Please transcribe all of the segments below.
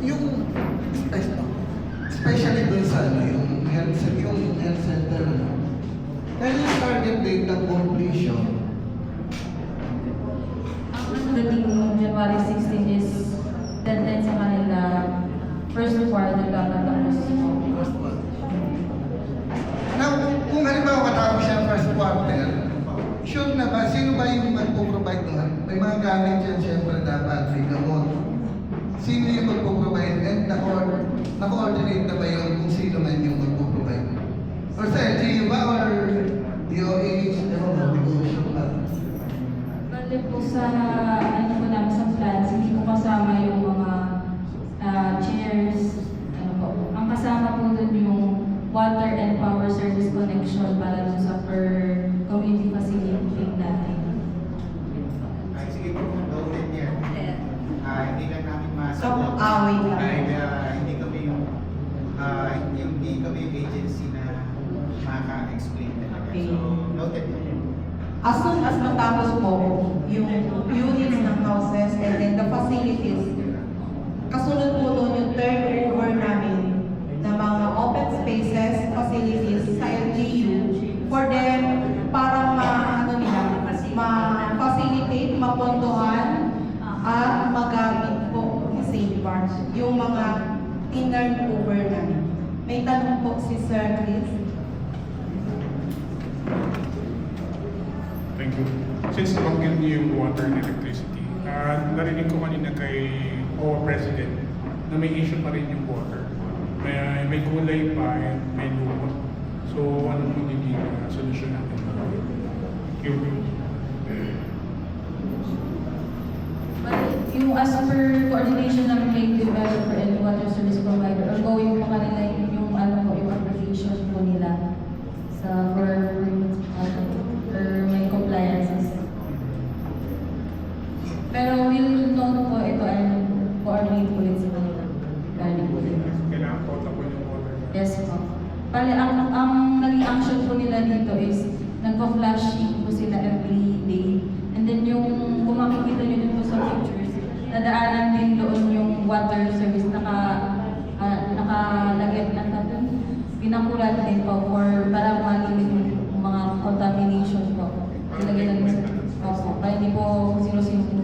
yung, especially dun sa ano, yung health center, ano, kaya yung target date ng completion, Dating January 16 is deadline sa kanila first quarter dapat tapos. first one. Now, kung halimbawa katapos siya first quarter, sure na ba, sino ba yung magpo-provide nun? May mga gamit yan siyempre dapat, may gamot. Sino yung magpo-provide? And na-coordinate na ba yun kung sino man yung magpo-provide? Or sa LGU ba? Or DOH? Negosyo ba? Bali po sa ano po namin sa plans, hindi po kasama yung mga chairs, ano po. Ang kasama po dun yung water and power service connection para dun sa per community facility natin. Ay, sige po, noted yan. Hindi lang namin masagot. Away lang. Dahil hindi kami yung agency na maka-explain talaga. Okay. So, noted yan. As soon as matapos po yung units ng houses and then the facilities, kasunod po doon yung turnover namin ng mga open spaces, facilities sa LGU for them para ma-facilitate, mapondohan at magamit po sa safeguards yung mga turnover namin. May tanong po si Sir Chris. Thank you. Since nabanggit niyo yung water and electricity, narinig ko kanina kay OWA President na may issue pa rin yung water. May kulay pa and may lumot. So, ano po magiging solusyon natin? Yung as per coordination ng lake developer and water service provider, ongoing po kanila yung ano po, yung application po nila sa for may compliances. Pero we'll note po ito and coordinate ulit sa kanila. Galing po din. Kailangan potable yung water. Yes po. Bale, ang naging action po nila dito is nagpa-flashing po sila every day. And then yung kung makikita nyo din po sa pictures, nadaanan din doon yung water service nakalagay na natin. Pinakulat din po for para malimit yung mga contamination po. Ilagay na din sa opo. Kaya hindi po sino-sino po.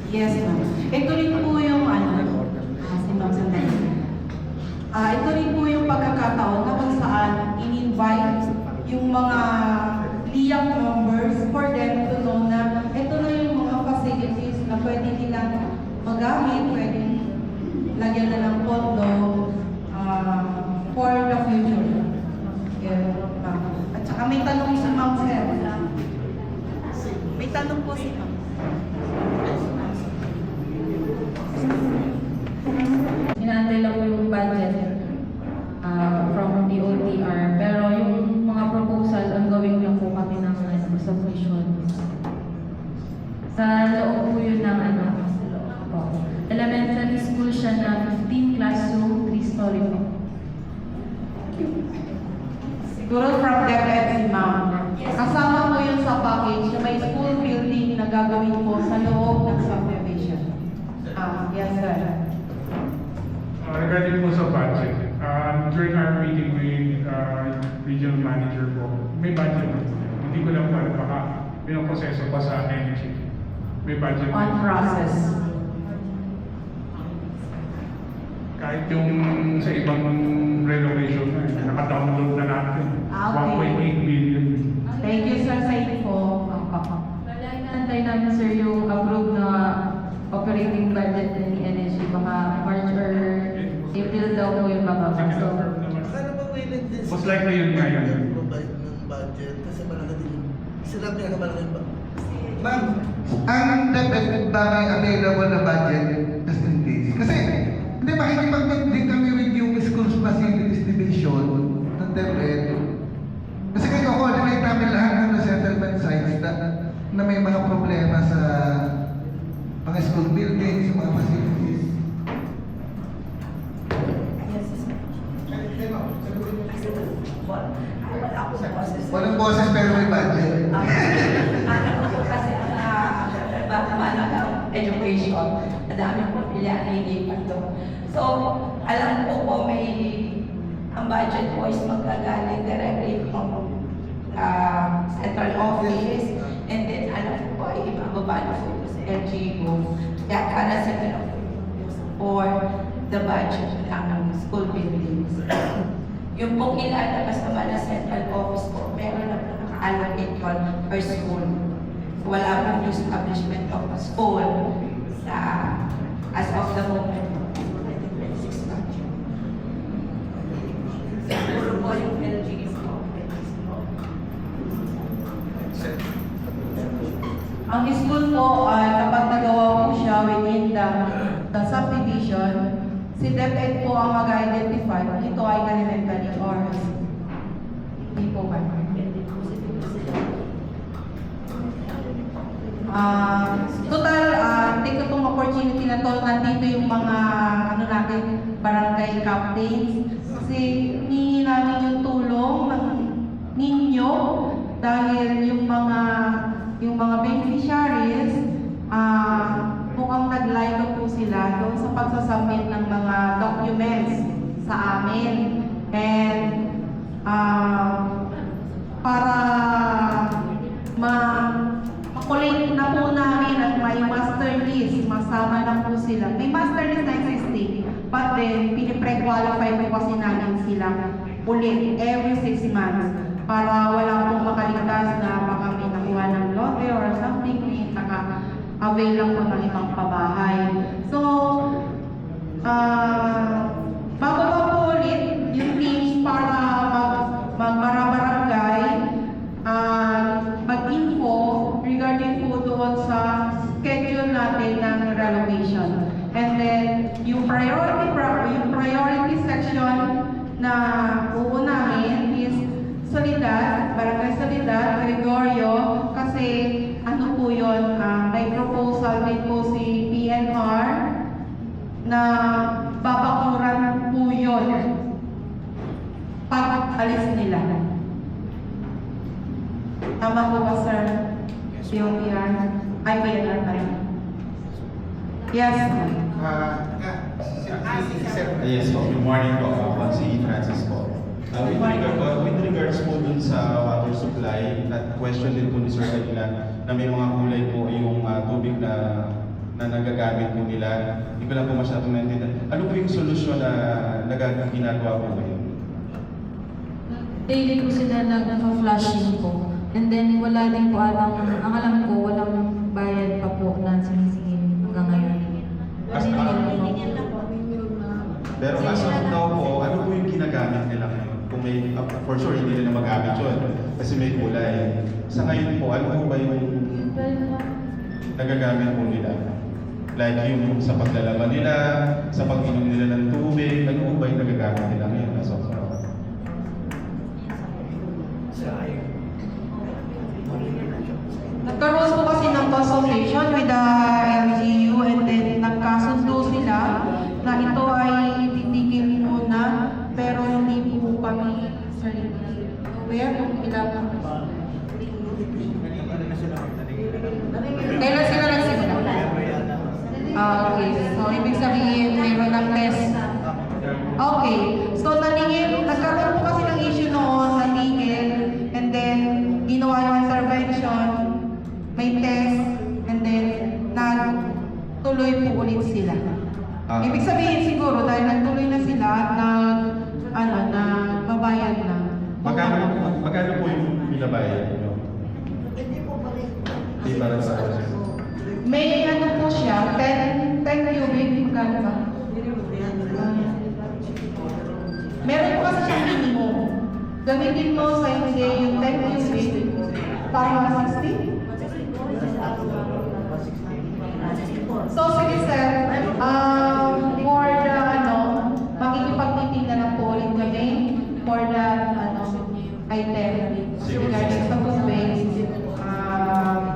Yes, ma'am. Ito rin po yung si Ma'am Sandali. Ito rin po yung pagkakataon na kung saan in-invite yung mga LIAC members for them to know na ito na yung mga facilities na pwede nilang magamit, pwedeng lagyan na ng pondo for the future. Yeah, ma'am. At saka may tanong si Ma'am Sir. May tanong po si Ma'am. Inaantay lang po yung budget from DOTR. Pero yung mga proposal, ongoing lang po kami ng submission. Sa loob po yun ng elementary school siya na 15 classroom, 3-story po. Siguro from DepEd si Ma'am. Kasama po yun sa package na may school building na gagawin po sa loob ng subdivision. Yes, sir. Regarding po sa budget, during our meeting with regional manager po, may budget po. Hindi ko lang po baka pinoproseso pa sa energy. May budget On process. Kahit yung sa ibang renovation na naka-download na natin. Okay. 1.8 billion. Thank you, sir, sa info. Wala, inaantay namin sir yung approved na operating budget ni energy. Baka March or April daw po yung bababa. So, Akala ba willing din Mas likely yun ngayon. provide ng budget kasi malaki din yung sila pinakamalaki ba? Ma'am, ang DepEd ba may available na budget just in case? Kasi hindi makikipag-meet din kami with yung schools facilities division ng DepEd. Kasi kayo coordinate namin lahat ng resettlement sites na may mga problema sa mga school buildings, mga facilities. Walang boses pero may budget. Kasi, education. Madami po pilihan na ilipat doon. So, alam ko po ang budget po is magagaling directly from central office, and then alam ko ay ibababa na po sa LGU. Kaya para sa for the budget ng school buildings. Yung pong ilalabas naman na central office po, meron na po naka-allocate yun per school. Wala pong new establishment of a school as of the moment. Siguro po yung LGU po. Ang school po, kapag nagawa po siya within the subdivision, si DepEd po ang mag-identify kung ito ay elementary or hindi po ba? Total, take ko itong opportunity na to, nandito yung mga natin, barangay captains, kasi hihingi namin yung tulong ninyo dahil yung mga beneficiaries, mukhang nag-like po sila doon sa pagsasubmit ng mga documents sa amin. And para makulit na po namin at may master list, masama na po sila. May master list na existing, but then pinipre-qualify po kasi namin sila ulit every 6 months para wala pong makaligtas na baka may nakuha ng lote or something, may naka-avail lang po ng ibang pabahay. So, bababa po ulit yung teams para mag-barangay, mag-info regarding po doon sa schedule natin ng relocation. And then, yung priority section na uunahin is Solidad, Barangay Solidad, Gregorio, kasi ano po yun, may proposal din po si PNR na babakuran po yun pag alis nila. Tama po ba, sir? PNR? Ay, PNR pa rin. Yes. Yes po, good morning po. Ako si Francis po. With regards po dun sa water supply, at question din po ni Sir kanina na may mga kulay po yung tubig na nagagamit po nila. Hindi ko lang po masyadong naintindihan. Ano po yung solusyon na ginagawa po ngayon? Daily po sila nag-flashing po. And then wala din po ang alam ko, walang bayad pa po na sinisingil hanggang ngayon. Pero as of now po, ano po yung ginagamit nila ngayon? Kung may, for sure, hindi nila magamit yun kasi may kulay. Sa ngayon po, ano po ba yung nagagamit po nila? Like yung sa paglalaban nila, sa pag-inom nila ng tubig, ano po ba yung nagagamit nila ngayon as of now? Nagkaroon po kasi ng consultation with the LGU, and then nagkasundo sila na ito ay titigil muna, pero hindi po kami aware kung ilang. Kailan sila nagsimula? Okay, so ibig sabihin mayroon ng test. Okay, so nagkaroon po kasi ng issue noon, natigil, and then ginawa yung intervention, may test, and then nagtuloy po ulit sila. Ibig sabihin siguro dahil nagtuloy na sila, na babayad na. Magkano po yung binabayad nyo? Hindi para sa May ano po siya, 10 cubic, magkano ba? Meron po kasi siyang minimum. Gamitin mo sa hindi yung 10 cubic para 60. So, sige sir, for the makikipag-meeting na lang po ulit kami for the item regarding sa food waste.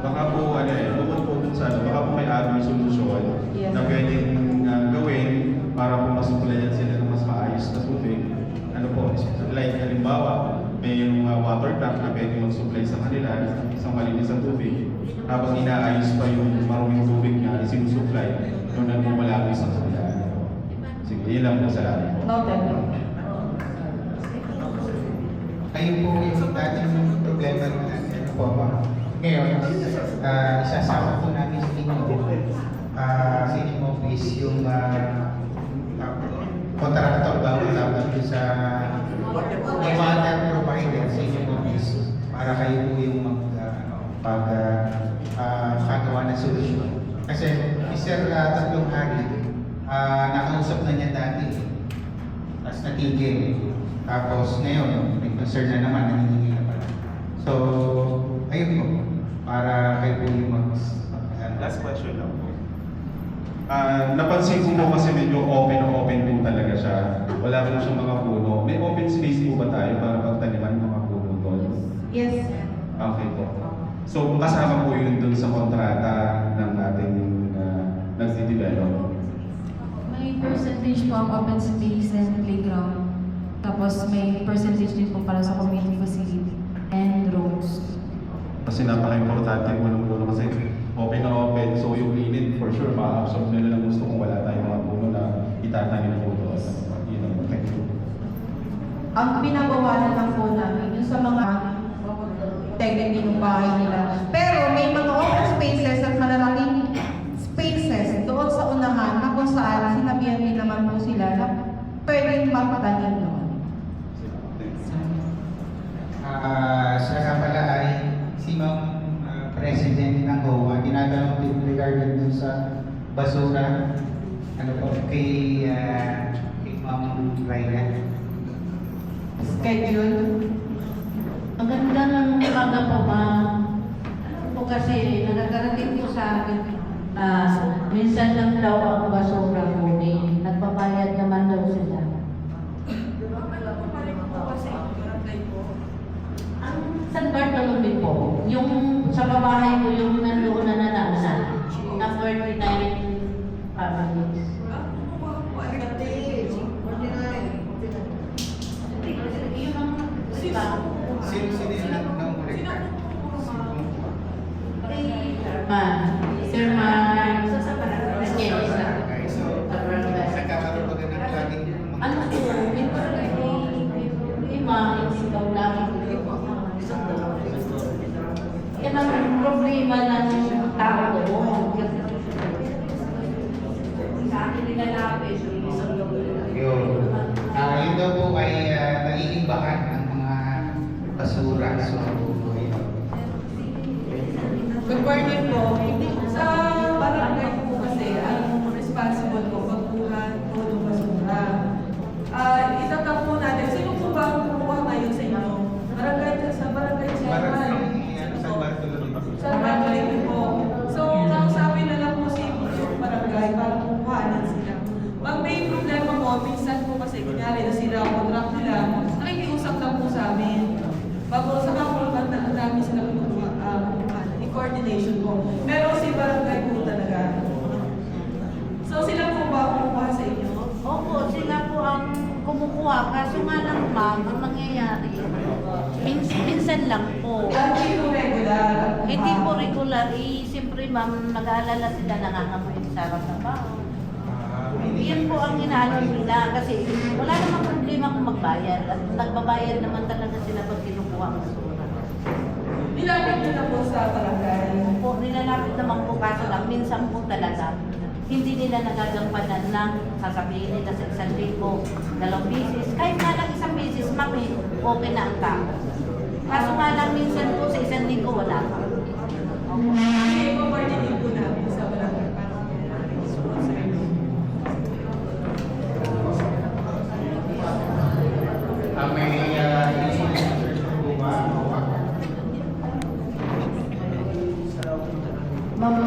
Baka po, bukod po dun sa baka po may aming solusyon Yes. na pwedeng gawin para po masuplayan sila ng mas maayos na tubig. Ano po, like halimbawa, may water tank na pwede mag-supply sa kanila. nila isang malinis na tubig, habang inaayos pa yung maruming tubig na isinusupply nung nagmumula ang isang supply. Sige, yun lang po, salamat. Noted. Ayun po yung dating problema na ano po ba? Ngayon, isasama po namin sa inyong office yung contractor ba o tawag sa water provider sa inyong office para kayo po yung pagkagawa ng solusyon. Kasi Mr. Tatlong Hari, nakausap na niya dati, tapos natigil. Tapos ngayon, may concern na naman, nangingi na pala. So, ayun po, para kayo po yung Last question lang po. Napansin ko po kasi medyo open po talaga siya. Wala po siyang mga puno. May open space po ba tayo para pagtaniman ng mga puno doon? Yes. Okay po. So, kasama po yun doon sa kontrata ng ating nagdi-develop. May percentage po ang open space and playground. Tapos may percentage din po para sa community facility and roads. Kasi napaka-importante po ng puno kasi open na open. So, yung init for sure, ma-absorb nila ng gusto kung wala tayong mga puno na itatanim po doon. Yun lang. Thank you. Ang pinabawalan lang po namin, yung sa mga technically ng bahay nila. Pero may mga open spaces at malalaking spaces doon sa unahan na kung saan sinabihan din naman po sila na pwedeng magpatanim doon. Siya nga pala ay si Ma'am President ng GOA. Tinatanong din regarding dun sa basura. Ano po, kay Ma'am Ryan. Schedule. Magandang umaga po, ma'am. Ano po kasi, nakakarating po sa akin, minsan lang daw ang basura kunin. Nagbabayad naman daw sila. Ang San Bartolome po, yung sa babahay ko, yung nandoon na nanaanan, na 49 families. Yun ang Sino yung nang kolekta? Sir Man, yes, Okay, so nagkakaroon ba ng laging ano po, lima, hindi daw lagi. Yan ang problema ng tao doon. Sa akin nilalapit, yun? Yun daw po ay naiimbakan ng mga basura. So, yun. Good morning po. Sa barangay po kasi, ang responsible po pagkuhan po ng basura. Itatap po natin, sino po ba ang kumuha ngayon sa inyo? Sa barangay chairman. San Bartolome. Sa barangay po. So, kausapin na lang po si yung barangay para kumuhanan sila. Pag may problema po, minsan po kasi kunyari na sila ang contract nila, nakikiusap lang po sa amin. Bago sa kapulan na ang dami sila coordination po. Pero si barangay po talaga. So sila po ba kumukuha sa inyo? opo, sila po ang kumukuha. Kaso nga lang, ma'am, ang mangyayari, minsan lang po. Hindi po regular. Hindi po regular. Siyempre, ma'am, nag-aalala sila, nangangamoy sa sarap na ba? Yan po ang inaano nila kasi wala namang problema kung magbayad. At nagbabayad naman talaga sila pag kinukuha ang basura. Nilapit nyo na po sa barangay. Po, nilalapit naman po kaso lang, minsan po talaga, hindi nila nagagampanan ng sasabihin nila sa 1,000, 2 bisis. Kahit nga lang 1 bisis, mami, okay na ang tao. Kaso nga lang, minsan po sa 1,000 wala pa. Hindi po coordinate po namin sa barangay para sponsor. May po ba? Ma'am,